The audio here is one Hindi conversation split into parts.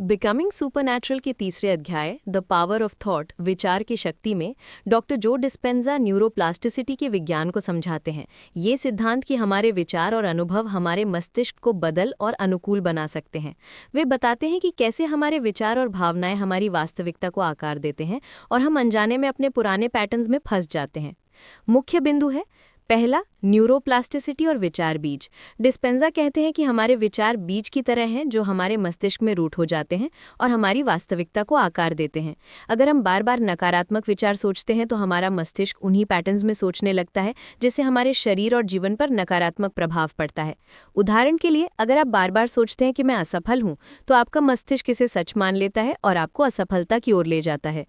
बिकमिंग सुपरनैचुरल के तीसरे अध्याय द पावर ऑफ थॉट विचार की शक्ति में डॉक्टर जो डिस्पेंजा न्यूरोप्लास्टिसिटी के विज्ञान को समझाते हैं। ये सिद्धांत कि हमारे विचार और अनुभव हमारे मस्तिष्क को बदल और अनुकूल बना सकते हैं। वे बताते हैं कि कैसे हमारे विचार और भावनाएं हमारी वास्तविकता को आकार देते हैं और हम अनजाने में अपने पुराने पैटर्न्स में फंस जाते हैं। मुख्य बिंदु है पहला, न्यूरोप्लास्टिसिटी और विचार बीज। डिस्पेंजा कहते हैं कि हमारे विचार बीज की तरह हैं जो हमारे मस्तिष्क में रूट हो जाते हैं और हमारी वास्तविकता को आकार देते हैं। अगर हम बार बार नकारात्मक विचार सोचते हैं तो हमारा मस्तिष्क उन्हीं पैटर्न्स में सोचने लगता है, जिससे हमारे शरीर और जीवन पर नकारात्मक प्रभाव पड़ता है। उदाहरण के लिए, अगर आप बार बार सोचते हैं कि मैं असफल हूं, तो आपका मस्तिष्क इसे सच मान लेता है और आपको असफलता की ओर ले जाता है।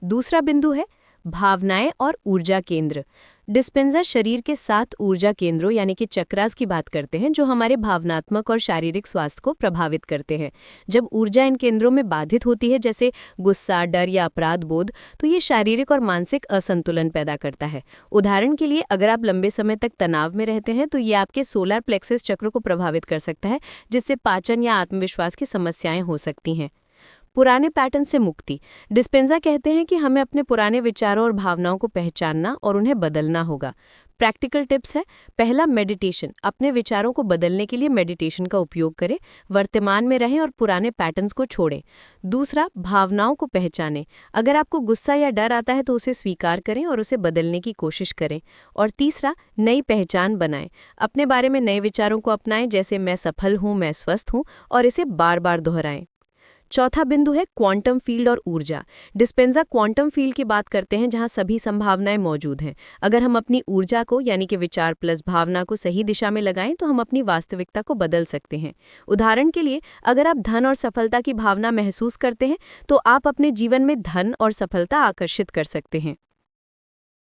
दूसरा बिंदु है भावनाएं और ऊर्जा केंद्र। डिस्पेंजा शरीर के 7 ऊर्जा केंद्रों यानी कि चक्रास की बात करते हैं जो हमारे भावनात्मक और शारीरिक स्वास्थ्य को प्रभावित करते हैं। जब ऊर्जा इन केंद्रों में बाधित होती है, जैसे गुस्सा, डर या अपराध बोध, तो ये शारीरिक और मानसिक असंतुलन पैदा करता है। उदाहरण के लिए, अगर आप लंबे समय तक तनाव में रहते हैं तो ये आपके सोलर प्लेक्सस चक्र को प्रभावित कर सकता है, जिससे पाचन या आत्मविश्वास की समस्याएं हो सकती हैं। पुराने पैटर्न से मुक्ति। डिस्पेंजा कहते हैं कि हमें अपने पुराने विचारों और भावनाओं को पहचानना और उन्हें बदलना होगा। प्रैक्टिकल टिप्स है। पहला, मेडिटेशन। अपने विचारों को बदलने के लिए मेडिटेशन का उपयोग करें। वर्तमान में रहें और पुराने पैटर्न्स को छोड़ें। दूसरा, भावनाओं को पहचानें। अगर आपको गुस्सा या डर आता है तो उसे स्वीकार करें और उसे बदलने की कोशिश करें। और तीसरा, नई पहचान बनाएं। अपने बारे में नए विचारों को अपनाएं, जैसे मैं सफल हूँ, मैं स्वस्थ हूँ, और इसे बार बार दोहराएं। चौथा बिंदु है क्वांटम फील्ड और ऊर्जा। डिस्पेंजा क्वांटम फील्ड की बात करते हैं जहां सभी संभावनाएं मौजूद हैं। अगर हम अपनी ऊर्जा को यानी कि विचार प्लस भावना को सही दिशा में लगाएं तो हम अपनी वास्तविकता को बदल सकते हैं। उदाहरण के लिए, अगर आप धन और सफलता की भावना महसूस करते हैं तो आप अपने जीवन में धन और सफलता आकर्षित कर सकते हैं।